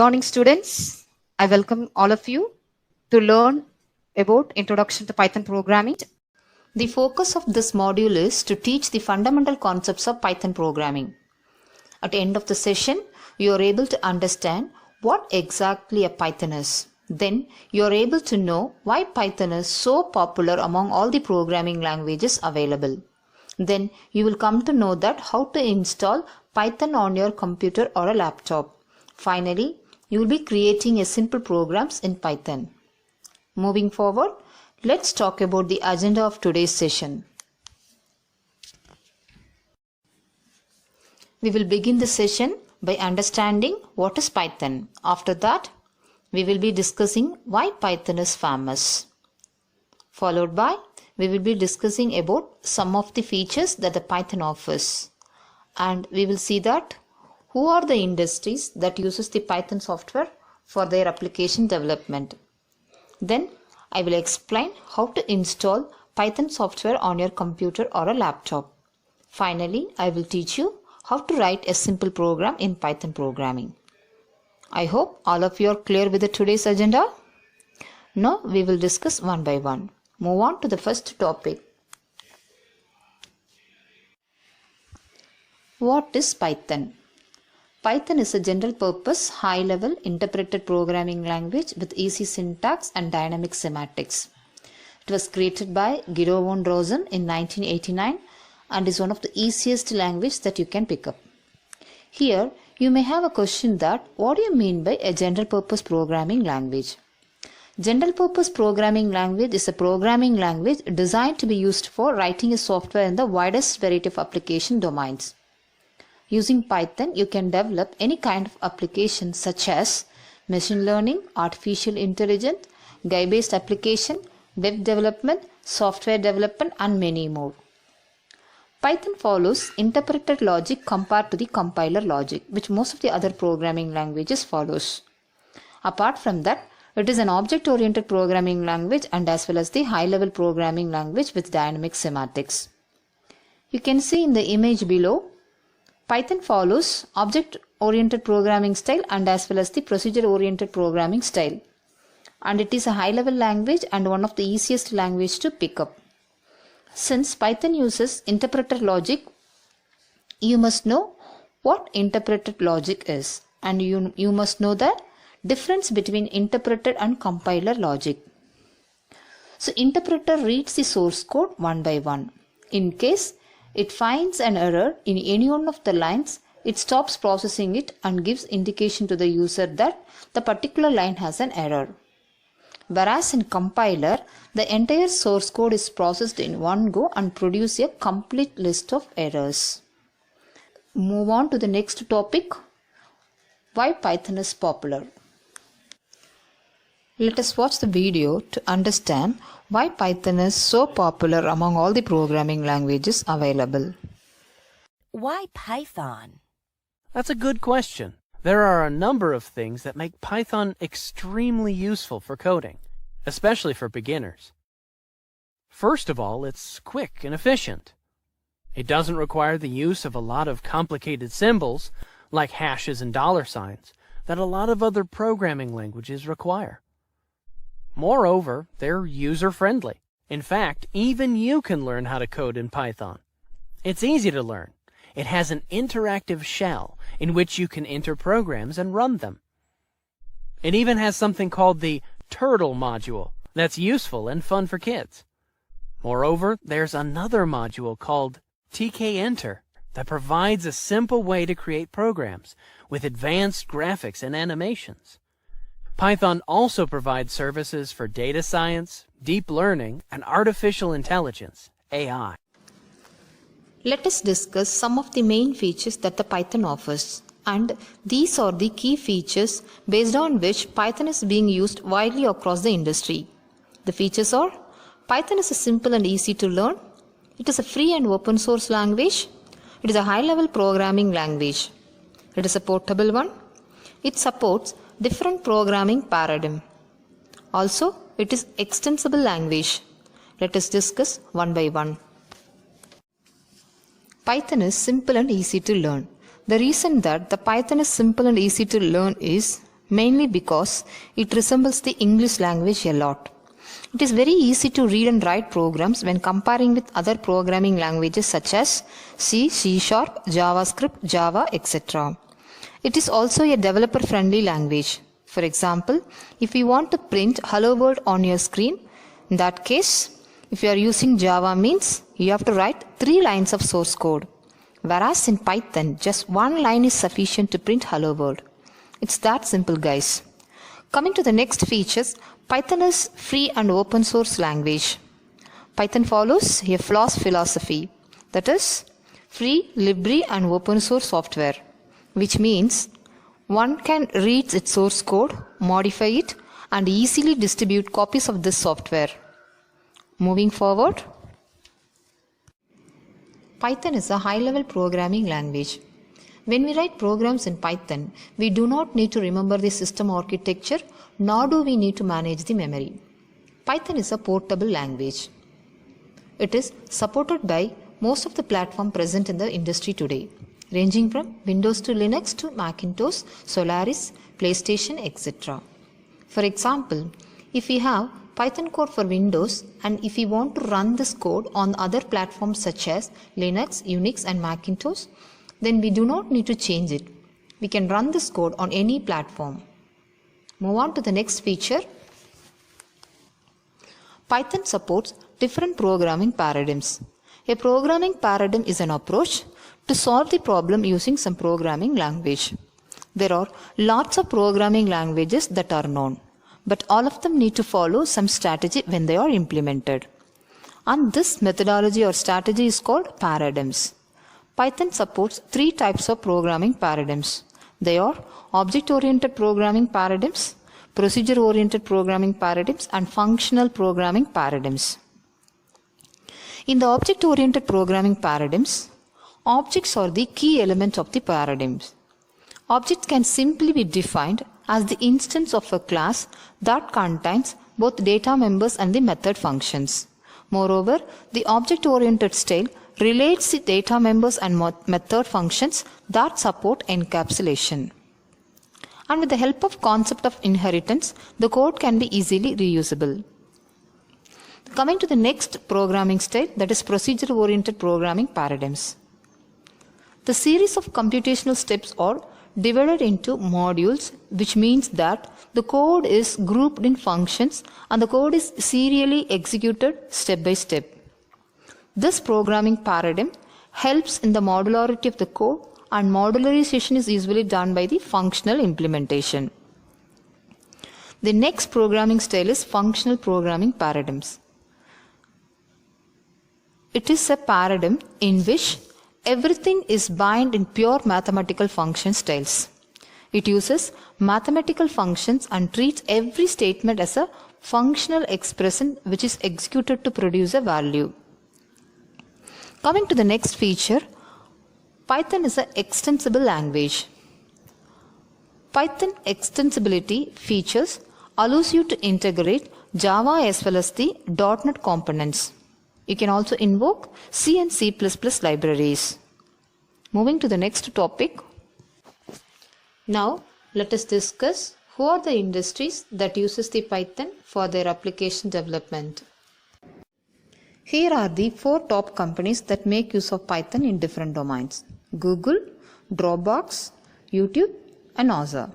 Morning students, I welcome all of you to learn about Introduction to Python Programming. The focus of this module is to teach the fundamental concepts of Python programming. At the end of the session, you are able to understand what exactly a Python is. Then you are able to know why Python is so popular among all the programming languages available. Then you will come to know that how to install Python on your computer or a laptop. Finally, you will be creating a simple programs in Python. Moving forward, let's talk about the agenda of today's session. We will begin the session by understanding what is Python. After that, we will be discussing why Python is famous. Followed by, we will be discussing about some of the features that the Python offers. And we will see that who are the industries that uses the Python software for their application development. Then I will explain how to install Python software on your computer or a laptop. Finally, I will teach you how to write a simple program in Python programming. I hope all of you are clear with today's agenda. Now we will discuss one by one. Move on to the first topic. What is Python? Python is a general-purpose, high-level interpreted programming language with easy syntax and dynamic semantics. It was created by Guido von Rosen in 1989 and is one of the easiest languages that you can pick up. Here, you may have a question that, what do you mean by a general-purpose programming language? General-purpose programming language is a programming language designed to be used for writing a software in the widest variety of application domains. Using Python, you can develop any kind of application such as machine learning, artificial intelligence, GUI-based application, web development, software development, and many more. Python follows interpreted logic compared to the compiler logic, which most of the other programming languages follows. Apart from that, it is an object-oriented programming language and as well as the high-level programming language with dynamic semantics. You can see in the image below, Python follows object-oriented programming style and as well as the procedure-oriented programming style. And it is a high-level language and one of the easiest languages to pick up. Since Python uses interpreted logic, you must know what interpreted logic is. And you must know the difference between interpreted and compiler logic. So interpreter reads the source code one by one. In case it finds an error in any one of the lines, it stops processing it and gives indication to the user that the particular line has an error. Whereas in compiler, the entire source code is processed in one go and produces a complete list of errors. Move on to the next topic, why Python is popular. Let us watch the video to understand why Python is so popular among all the programming languages available. Why Python? That's a good question. There are a number of things that make Python extremely useful for coding, especially for beginners. First of all, it's quick and efficient. It doesn't require the use of a lot of complicated symbols, like hashes and dollar signs, that a lot of other programming languages require. Moreover, they're user-friendly. In fact, even you can learn how to code in Python. It's easy to learn. It has an interactive shell in which you can enter programs and run them. It even has something called the turtle module that's useful and fun for kids. Moreover, there's another module called tk-enter that provides a simple way to create programs with advanced graphics and animations. Python also provides services for data science, deep learning, and artificial intelligence, AI. Let us discuss some of the main features that the Python offers. And these are the key features based on which Python is being used widely across the industry. The features are: Python is simple and easy to learn. It is a free and open source language. It is a high-level programming language. It is a portable one. It supports different programming paradigm. Also, it is extensible language. Let us discuss one by one. Python is simple and easy to learn. The reason that the Python is simple and easy to learn is mainly because it resembles the English language a lot. It is very easy to read and write programs when comparing with other programming languages such as C, C#, JavaScript, Java, etc. It is also a developer-friendly language. For example, if you want to print Hello World on your screen, in that case, if you are using Java means you have to write 3 lines of source code. Whereas in Python, just 1 line is sufficient to print Hello World. It's that simple, guys. Coming to the next features, Python is free and open source language. Python follows a FLOSS philosophy, that is, free, libre and open source software, which means one can read its source code, modify it, and easily distribute copies of this software. Moving forward, Python is a high-level programming language. When we write programs in Python, we do not need to remember the system architecture, nor do we need to manage the memory. Python is a portable language. It is supported by most of the platforms present in the industry today, ranging from Windows to Linux to Macintosh, Solaris, PlayStation, etc. For example, if we have Python code for Windows and if we want to run this code on other platforms such as Linux, Unix and Macintosh, then we do not need to change it. We can run this code on any platform. Move on to the next feature. Python supports different programming paradigms. A programming paradigm is an approach to solve the problem using some programming language. There are lots of programming languages that are known, but all of them need to follow some strategy when they are implemented. And this methodology or strategy is called paradigms. Python supports 3 types of programming paradigms. They are object-oriented programming paradigms, procedure-oriented programming paradigms, and functional programming paradigms. In the object-oriented programming paradigms, objects are the key element of the paradigms. Objects can simply be defined as the instance of a class that contains both data members and the method functions. Moreover, the object-oriented style relates the data members and method functions that support encapsulation. And with the help of concept of inheritance, the code can be easily reusable. Coming to the next programming style, that is procedure-oriented programming paradigms. The series of computational steps are divided into modules, which means that the code is grouped in functions and the code is serially executed step by step. This programming paradigm helps in the modularity of the code, and modularization is usually done by the functional implementation. The next programming style is functional programming paradigms. It is a paradigm in which everything is bound in pure mathematical function styles. It uses mathematical functions and treats every statement as a functional expression which is executed to produce a value. Coming to the next feature, Python is an extensible language. Python extensibility features allows you to integrate Java as well as the .NET components. You can also invoke C and C++ libraries. Moving to the next topic. Now let us discuss who are the industries that uses the Python for their application development. Here are the 4 top companies that make use of Python in different domains: Google, Dropbox, YouTube, and NASA.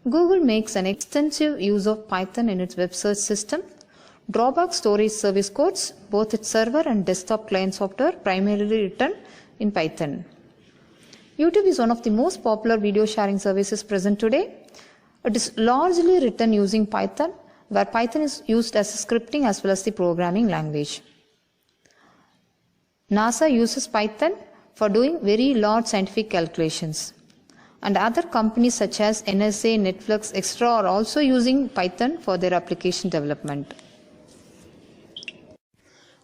Google makes an extensive use of Python in its web search system. Dropbox storage service codes both its server and desktop client software primarily written in Python. YouTube is one of the most popular video sharing services present today. It is largely written using Python, where Python is used as a scripting as well as the programming language. NASA uses Python for doing very large scientific calculations. And other companies such as NSA, Netflix, etc. are also using Python for their application development.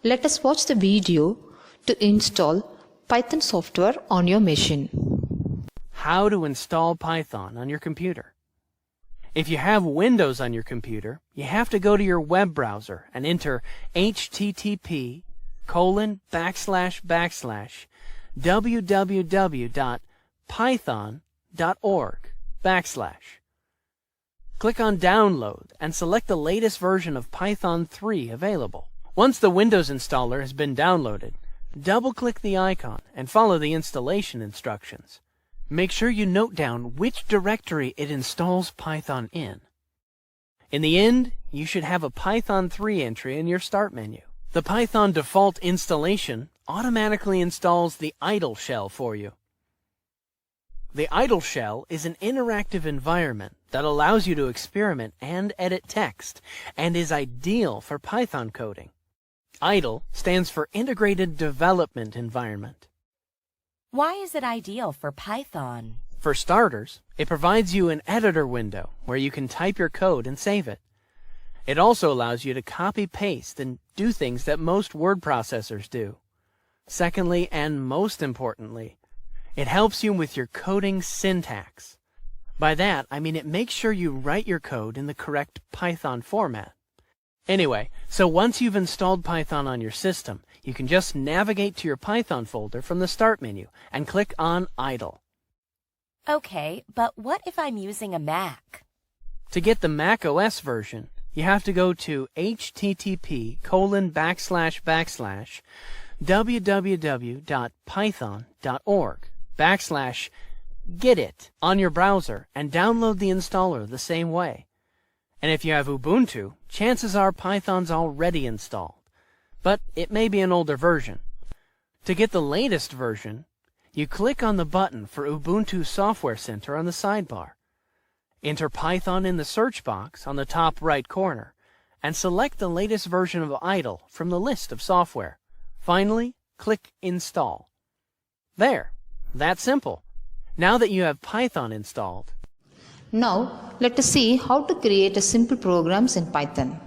Let us watch the video to install Python software on your machine. How to install Python on your computer. If you have Windows on your computer, you have to go to your web browser and enter http://www.python.org/. Click on Download and select the latest version of Python 3 available. Once the Windows installer has been downloaded, double-click the icon and follow the installation instructions. Make sure you note down which directory it installs Python in. In the end, you should have a Python 3 entry in your Start menu. The Python default installation automatically installs the idle shell for you. The idle shell is an interactive environment that allows you to experiment and edit text and is ideal for Python coding. IDLE stands for Integrated Development Environment. Why is it ideal for Python? For starters, it provides you an editor window where you can type your code and save it. It also allows you to copy-paste and do things that most word processors do. Secondly, and most importantly, it helps you with your coding syntax. By that, I mean it makes sure you write your code in the correct Python format. Anyway, so once you've installed Python on your system, you can just navigate to your Python folder from the Start menu and click on IDLE. Okay, but what if I'm using a Mac? To get the Mac OS version, you have to go to http://www.python.org/get-it on your browser and download the installer the same way. And if you have Ubuntu, chances are Python's already installed, but it may be an older version. To get the latest version, you click on the button for Ubuntu Software Center on the sidebar. Enter Python in the search box on the top right corner, and select the latest version of IDLE from the list of software. Finally, click Install. There, that's simple. Now that you have Python installed, Now, let us see how to create a simple programs in Python.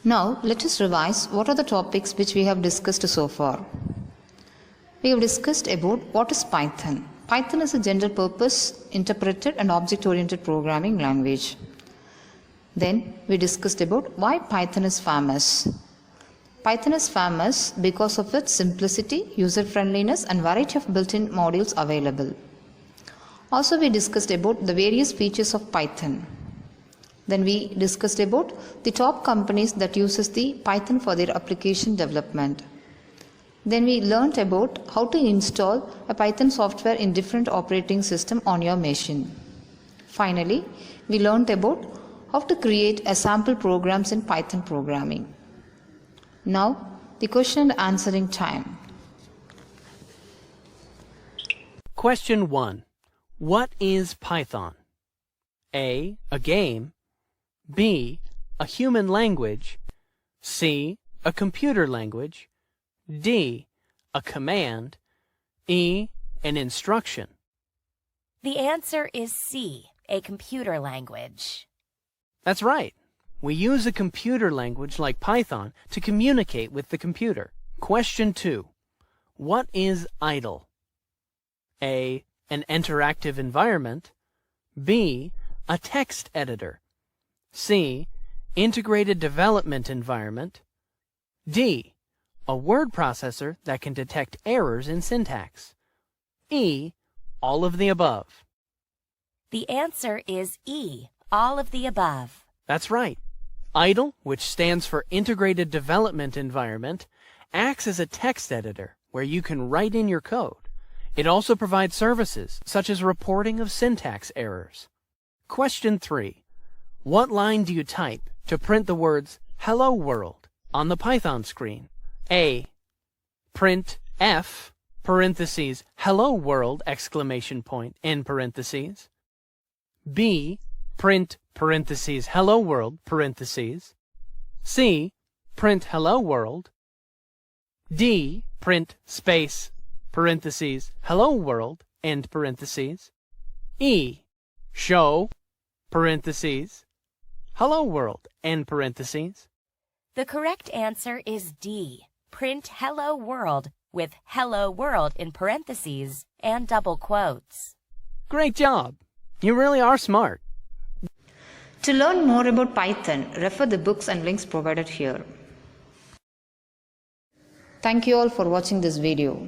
Now, let us revise what are the topics which we have discussed so far. We have discussed about what is Python. Python is a general purpose, interpreted and object-oriented programming language. Then we discussed about why Python is famous. Python is famous because of its simplicity, user-friendliness and variety of built-in modules available. Also, we discussed about the various features of Python. Then we discussed about the top companies that uses the Python for their application development. Then we learnt about how to install a Python software in different operating system on your machine. Finally, we learnt about how to create a sample programs in Python programming. Now, the question and answering time. Question 1. What is Python? A game. B, a human language. C, a computer language. D, a command. E, an instruction. The answer is C, a computer language. That's right. We use a computer language like Python to communicate with the computer. Question 2. What is idle? A, an interactive environment. B, a text editor. C, integrated development environment. D, a word processor that can detect errors in syntax. E, all of the above. The answer is E, all of the above. That's right. IDLE, which stands for Integrated Development Environment, acts as a text editor where you can write in your code. It also provides services such as reporting of syntax errors. Question 3. What line do you type to print the words "Hello World" on the Python screen? A, print F, parentheses, "Hello World," exclamation point, end parentheses. B, print, parentheses, "Hello World," parentheses. C, print "Hello World." D, print space, parentheses, "Hello World," end parentheses. E, show, parentheses, "Hello World," end parentheses. The correct answer is D, print "Hello World" with "Hello World" in parentheses and double quotes. Great job! You really are smart. To learn more about Python, refer the books and links provided here. Thank you all for watching this video.